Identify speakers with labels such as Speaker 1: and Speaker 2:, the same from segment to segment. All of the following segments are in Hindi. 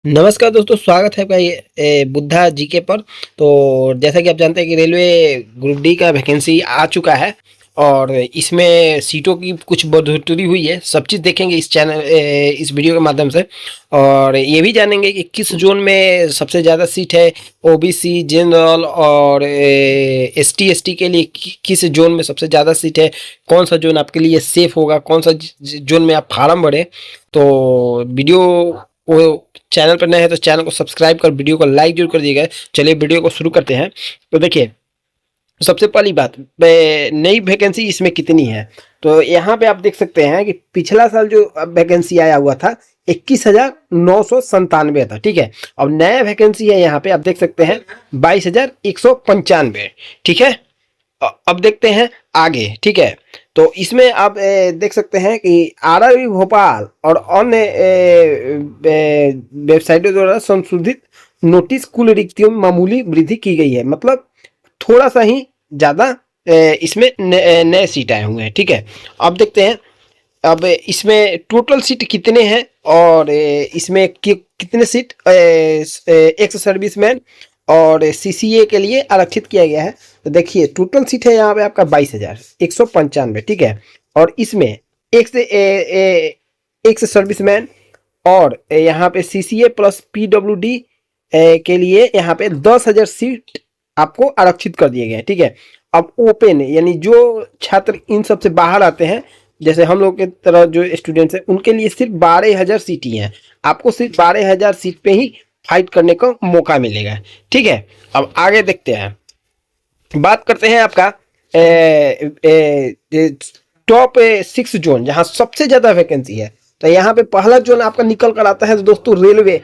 Speaker 1: नमस्कार दोस्तों, स्वागत है आपका ये बुद्धा जीके पर। तो जैसा कि आप जानते हैं कि रेलवे ग्रुप डी का वैकेंसी आ चुका है और इसमें सीटों की कुछ बढ़ोतरी हुई है। सब चीज़ देखेंगे इस चैनल इस वीडियो के माध्यम से, और ये भी जानेंगे कि किस जोन में सबसे ज़्यादा सीट है। ओबीसी, जनरल और एसटी के लिए किस जोन में सबसे ज़्यादा सीट है, कौन सा जोन आपके लिए सेफ होगा, कौन सा जोन में आप फार्म भरें। तो वीडियो वो चैनल पर नए हैं तो चैनल को सब्सक्राइब कर वीडियो को लाइक जरूर कर दिएगा। चलिए वीडियो को शुरू करते हैं। तो देखिए, सबसे पहली बात, नई वैकेंसी इसमें कितनी है। तो यहाँ पे आप देख सकते हैं कि पिछला साल जो वैकेंसी आया हुआ था 21,997 था। ठीक है, अब नया वैकेंसी है यहाँ पे आप देख सकते हैं 22,195। ठीक है, अब देखते हैं आगे। ठीक है, तो इसमें आप देख सकते हैं कि आरआरबी भोपाल और अन्य वेबसाइटों द्वारा संशोधित नोटिस कुल रिक्तियों में मामूली वृद्धि की गई है। मतलब थोड़ा सा ही ज़्यादा इसमें नए सीट आए हुए हैं। ठीक है, अब देखते हैं अब इसमें टोटल सीट कितने हैं और इसमें कितने सीट एक्स सर्विसमैन और सीसीए के लिए आरक्षित किया गया है। तो देखिए, टोटल सीट है यहाँ पे आपका 22,195। ठीक है, और इसमें एक से सर्विसमैन और यहाँ पे सीसीए प्लस पीडब्ल्यूडी के लिए यहाँ पे 10,000 सीट आपको आरक्षित कर दिए गए हैं। ठीक है, अब ओपन यानी जो छात्र इन सब से बाहर आते हैं, जैसे हम लोग के तरह जो स्टूडेंट्स हैं, उनके लिए सिर्फ 12,000 सीट ही हैं। आपको सिर्फ 12,000 सीट पे ही फाइट करने का मौका मिलेगा। ठीक है, अब आगे देखते हैं, बात करते हैं आपका टॉप 6 जोन जहां सबसे ज्यादा वैकेंसी है। तो यहाँ पे पहला जोन आपका निकल कर आता है तो दोस्तों रेलवे,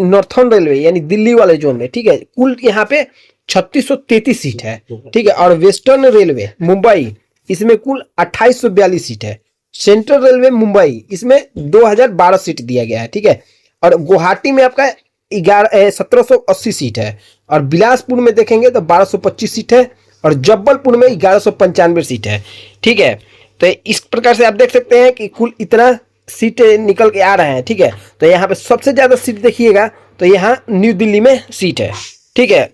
Speaker 1: नॉर्थर्न रेलवे यानी दिल्ली वाले जोन में। ठीक है, कुल यहाँ पे 3633 सीट है। ठीक है, और वेस्टर्न रेलवे मुंबई, इसमें कुल 2842 सीट है। सेंट्रल रेलवे मुंबई, इसमें 2012 सीट दिया गया है। ठीक है, और गुवाहाटी में आपका 1780 सीट है, और बिलासपुर में देखेंगे तो 1225 सीट है, और जबलपुर में 1195 सीट है। ठीक है, तो इस प्रकार से आप देख सकते हैं कि कुल इतना सीट निकल के आ रहे हैं। ठीक है, तो यहाँ पे सबसे ज्यादा सीट देखिएगा तो यहाँ न्यू दिल्ली में सीट है। ठीक है,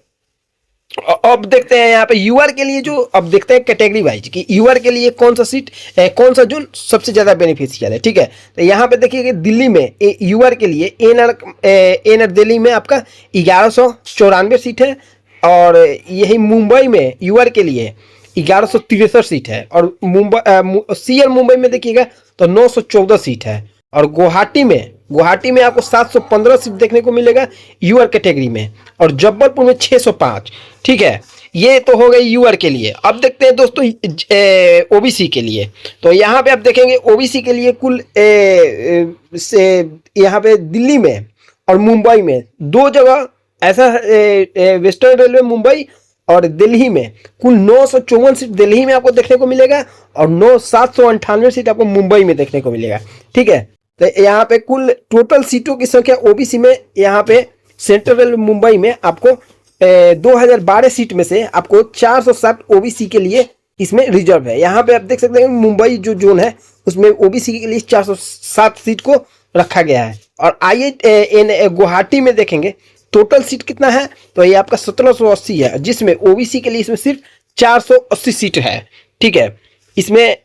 Speaker 1: अब देखते हैं यहाँ पे यूआर के लिए, जो अब देखते हैं कैटेगरी वाइज कि यूआर के लिए कौन सा सीट कौन सा जोन सबसे ज्यादा बेनिफिशियल है। ठीक है, तो यहाँ पे देखिए दिल्ली में यूआर के लिए एनआर दिल्ली में आपका 1194 सीट है, और यही मुंबई में यूआर के लिए 1163 सीट है, और मुंबई सीएल मुंबई में देखिएगा तो 914 सीट है, और गुवाहाटी में आपको 715 सीट देखने को मिलेगा यूआर कैटेगरी में, और जबलपुर में 605। ठीक है, ये तो हो गई यूआर के लिए। अब देखते हैं दोस्तों ओबीसी के लिए। तो यहाँ पे आप देखेंगे ओबीसी के लिए कुल यहाँ पे दिल्ली में और मुंबई में दो जगह ऐसा वेस्टर्न रेलवे मुंबई और दिल्ली में कुल 954 सीट दिल्ली में आपको देखने को मिलेगा, और 798 सीट आपको मुंबई में देखने को मिलेगा। ठीक है, तो यहाँ पे कुल टोटल सीटों की संख्या ओबीसी में यहाँ पे सेंट्रल रेलवे मुंबई में आपको 2012 सीट में से आपको 407 ओबीसी के लिए इसमें रिजर्व है। यहाँ पे आप देख सकते हैं मुंबई जो जोन है उसमें ओबीसी के लिए 407 सीट को रखा गया है। और आइए गुवाहाटी में देखेंगे टोटल सीट कितना है, तो ये आपका 1780 है, जिसमें ओबीसी के लिए इसमें सिर्फ 480 सीट है। ठीक है, इसमें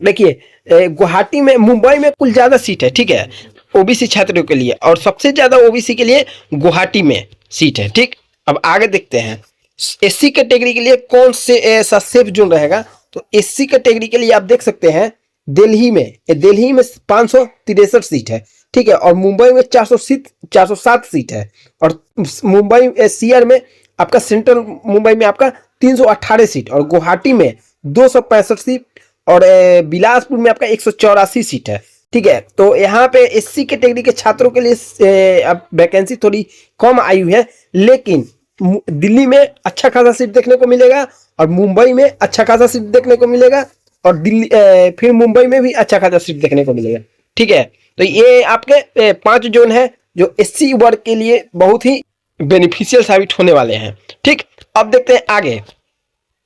Speaker 1: देखिए गुवाहाटी में मुंबई में कुल ज्यादा सीट है। ठीक है, ओबीसी छात्रों के लिए, और सबसे ज्यादा ओबीसी के लिए गुवाहाटी में सीट है। ठीक, अब आगे देखते हैं एससी कैटेगरी के लिए कौन से ऐसा सेफ जोन रहेगा। तो एससी कैटेगरी के लिए आप देख सकते हैं दिल्ली में 563 सीट है। ठीक है, और मुंबई में 407 सीट है, और मुंबई सीआर में आपका सेंट्रल मुंबई में आपका 318 सीट, और गुवाहाटी में 265 सीट, और बिलासपुर में आपका 184 सीट है। ठीक है, तो यहाँ पे एससी कैटेगरी के छात्रों के लिए अब वैकेंसी थोड़ी कम आई हुई है, लेकिन दिल्ली में अच्छा खासा सीट देखने को मिलेगा, और मुंबई में अच्छा खासा सीट देखने को मिलेगा, और दिल्ली फिर मुंबई में भी अच्छा खासा सीट देखने को मिलेगा। ठीक है, तो ये आपके 5 जोन है जो एससी वर्ग के लिए बहुत ही बेनिफिशियल साबित होने वाले हैं। ठीक, अब देखते हैं आगे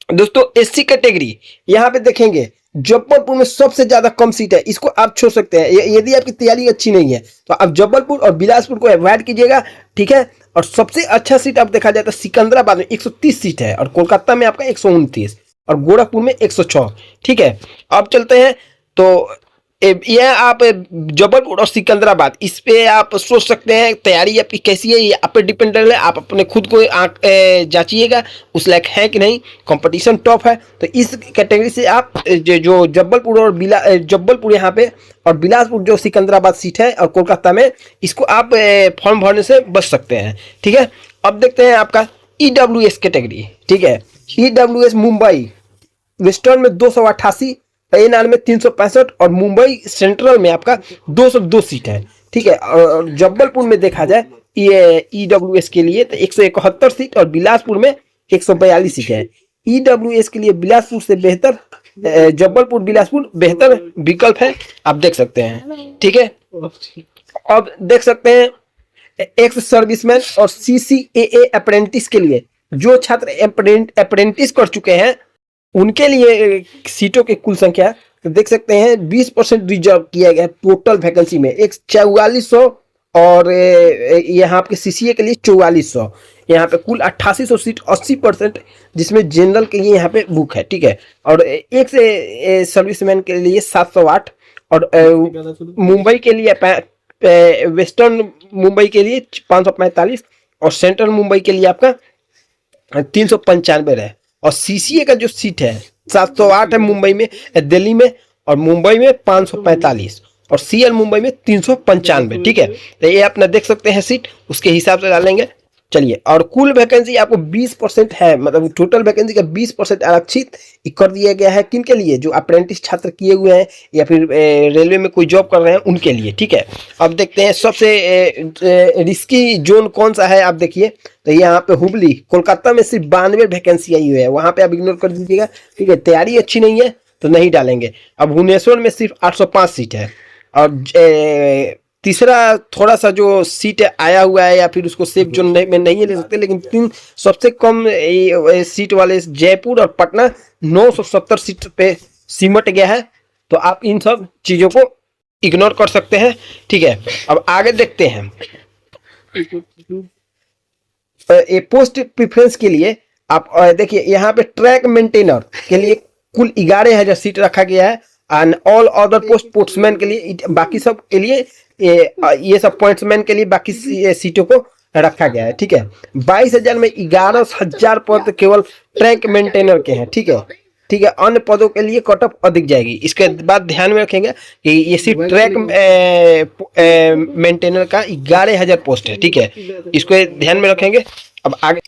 Speaker 1: दोस्तों एससी कैटेगरी। यहाँ पे देखेंगे जबलपुर में सबसे ज्यादा कम सीट है, इसको आप छोड़ सकते हैं। यदि आपकी तैयारी अच्छी नहीं है तो आप जबलपुर और बिलासपुर को अवॉइड कीजिएगा, ठीक है। और सबसे अच्छा सीट आप देखा जाए तो सिकंदराबाद में 130 सीट है, और कोलकाता में आपका 129, और गोरखपुर में 106, ठीक है। अब चलते हैं तो यह आप जबलपुर और सिकंदराबाद, इस पे आप सोच सकते हैं तैयारी आपकी कैसी है, ये आप पे डिपेंडेंट है। आप अपने खुद को जांचिएगा उस लायक है कि नहीं, कंपटीशन टॉप है। तो इस कैटेगरी से आप जो जबलपुर और जबलपुर यहाँ पे और बिलासपुर जो सिकंदराबाद सीट है और कोलकाता में, इसको आप फॉर्म भरने से बच सकते हैं, ठीक है। अब देखते हैं आपका EWS कैटेगरी, ठीक है। EWS मुंबई वेस्टर्न में 288, एएनआर में 365 और मुंबई सेंट्रल में आपका 202 सीट है, ठीक है। और जबलपुर में देखा जाए ये EWS के लिए तो 171 सीट और बिलासपुर में 142 सीट है। EWS के लिए बिलासपुर से बेहतर जबलपुर बिलासपुर बेहतर विकल्प है, आप देख सकते हैं, ठीक है। अब देख सकते हैं एक्स सर्विसमैन और CCAA अप्रेंटिस के लिए, जो छात्र अप्रेंटिस कर चुके हैं उनके लिए सीटों की कुल संख्या देख सकते हैं 20% रिजर्व किया गया है टोटल वैकेंसी में, एक 4400 और यहाँ आपके CCA के लिए 4400, यहाँ पे कुल 8800 सीट 80%, जिसमें जनरल के लिए यहाँ पे बुक है, ठीक है। और एक से सर्विसमैन के लिए 708 और मुंबई के लिए वेस्टर्न मुंबई के लिए 545 और सेंट्रल मुंबई के लिए आपका 395 है। और CCA का जो सीट है 708 है मुंबई में, दिल्ली में, और मुंबई में 545 और CL मुंबई में 395, ठीक है। तो ये अपना देख सकते हैं सीट, उसके हिसाब से डालेंगे। चलिए, और कुल वैकेंसी आपको 20% है, मतलब टोटल वैकेंसी का 20% आरक्षित कर दिया गया है किन के लिए, जो अप्रेंटिस छात्र किए हुए हैं या फिर रेलवे में कोई जॉब कर रहे हैं उनके लिए, ठीक है। अब देखते हैं सबसे रिस्की जोन कौन सा है, आप देखिए तो यहाँ पे हुबली कोलकाता में सिर्फ 92 वैकेंसी आई हुई है, वहां पे आप इग्नोर कर दीजिएगा, ठीक है। तैयारी अच्छी नहीं है तो नहीं डालेंगे। अब भुवनेश्वर में सिर्फ 805 सीट है, और तीसरा थोड़ा सा जो सीट आया हुआ है या फिर उसको सेफ जोन में नहीं ले सकते, लेकिन 3 सबसे कम सीट वाले जयपुर और पटना 970 सीट पे सिमट गया है। तो आप इन सब चीजों को इग्नोर कर सकते हैं, ठीक है। अब आगे देखते हैं पोस्ट प्रेफरेंस के लिए। आप देखिए यहाँ पे ट्रैक मेंटेनर के लिए कुल 11,000 सीट रखा गया है, एंड ऑल अदर पोस्टमैन के लिए, बाकी सब के लिए ये सब पॉइंट्समैन के लिए बाकी सीटों को रखा गया है, ठीक है। 22,000 में 11,000 पद केवल ट्रैक मेंटेनर के हैं, ठीक है, ठीक है। अन्य पदों के लिए कट ऑफ अधिक जाएगी। इसके बाद ध्यान में रखेंगे कि ये सिर्फ ट्रैक मेंटेनर का 11,000 पोस्ट है, ठीक है, इसको ध्यान में रखेंगे। अब आगे,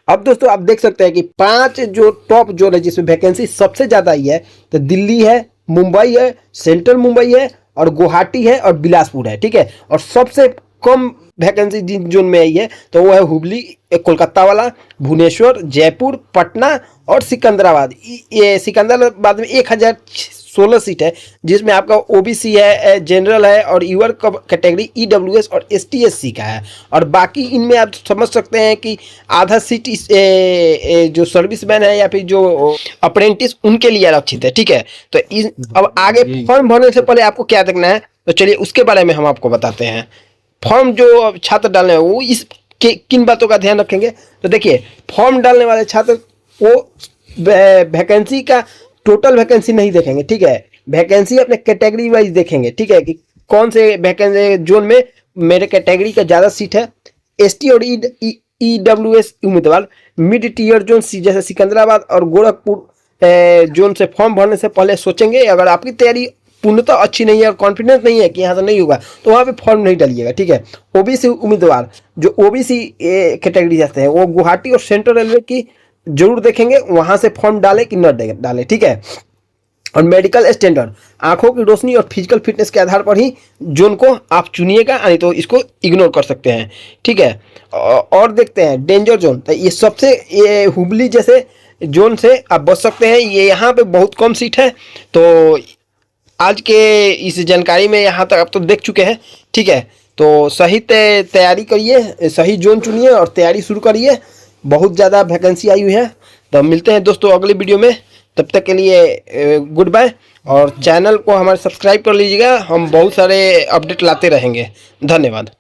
Speaker 1: अब दोस्तों आप देख सकते हैं कि 5 जो टॉप जोन है जिसमें वैकेंसी सबसे ज्यादा आई है, तो दिल्ली है, मुंबई है, सेंट्रल मुंबई है, और गुवाहाटी है, और बिलासपुर है, ठीक है। और सबसे कम वैकेंसी जिन जोन में आई है तो वो है हुबली, कोलकाता वाला, भुवनेश्वर, जयपुर, पटना और सिकंदराबाद। ये सिकंदराबाद में 1016 सीट है, जिसमें आपका OBC है, जनरल है, और यूअर कैटेगरी EWS और ST/SC का है। और बाकी इनमें आप समझ सकते हैं कि आधा सीट जो सर्विसमैन है या फिर जो अप्रेंटिस उनके लिए आरक्षित है, ठीक है। तो अब आगे फॉर्म भरने से पहले आपको क्या देखना है, तो चलिए उसके बारे में हम आपको बताते हैं। फॉर्म जो छात्र डालने हैं वो इस किन बातों का ध्यान रखेंगे, तो देखिए फॉर्म डालने वाले छात्र वो वैकेंसी का टोटल वैकेंसी नहीं देखेंगे, ठीक है, वैकेंसी अपने कैटेगरी वाइज देखेंगे, ठीक है, कि कौन से वैकेंसी जोन में मेरे कैटेगरी का ज़्यादा सीट है। ST और EWS उम्मीदवार मिड टीयर जोन जैसे सिकंदराबाद और गोरखपुर जोन से फॉर्म भरने से पहले सोचेंगे। अगर आपकी तैयारी पूर्णतः अच्छी नहीं है और कॉन्फिडेंस नहीं है कि यहाँ से नहीं होगा तो वहाँ पे फॉर्म नहीं डालिएगा, ठीक है। OBC उम्मीदवार जो OBC कैटेगरी जाते हैं वो गुवाहाटी और सेंट्रल रेलवे की जरूर देखेंगे, वहां से फॉर्म डाले कि न डाले, ठीक है। और मेडिकल स्टैंडर्ड, आंखों की रोशनी और फिजिकल फिटनेस के आधार पर ही जोन को आप चुनिएगा, नहीं तो इसको इग्नोर कर सकते हैं, ठीक है। और देखते हैं डेंजर जोन, तो ये सबसे ये हुबली जैसे जोन से आप बच सकते हैं। ये यहाँ पे बहुत कम सीट है, तो आज के इस जानकारी में यहाँ तक आप तो देख चुके हैं, ठीक है। तो सही तैयारी करिए, सही जोन चुनिए और तैयारी शुरू करिए। बहुत ज़्यादा वैकेंसी आई हुई है। तो मिलते हैं दोस्तों अगले वीडियो में, तब तक के लिए गुड बाय। और चैनल को हमारे सब्सक्राइब कर लीजिएगा, हम बहुत सारे अपडेट लाते रहेंगे। धन्यवाद।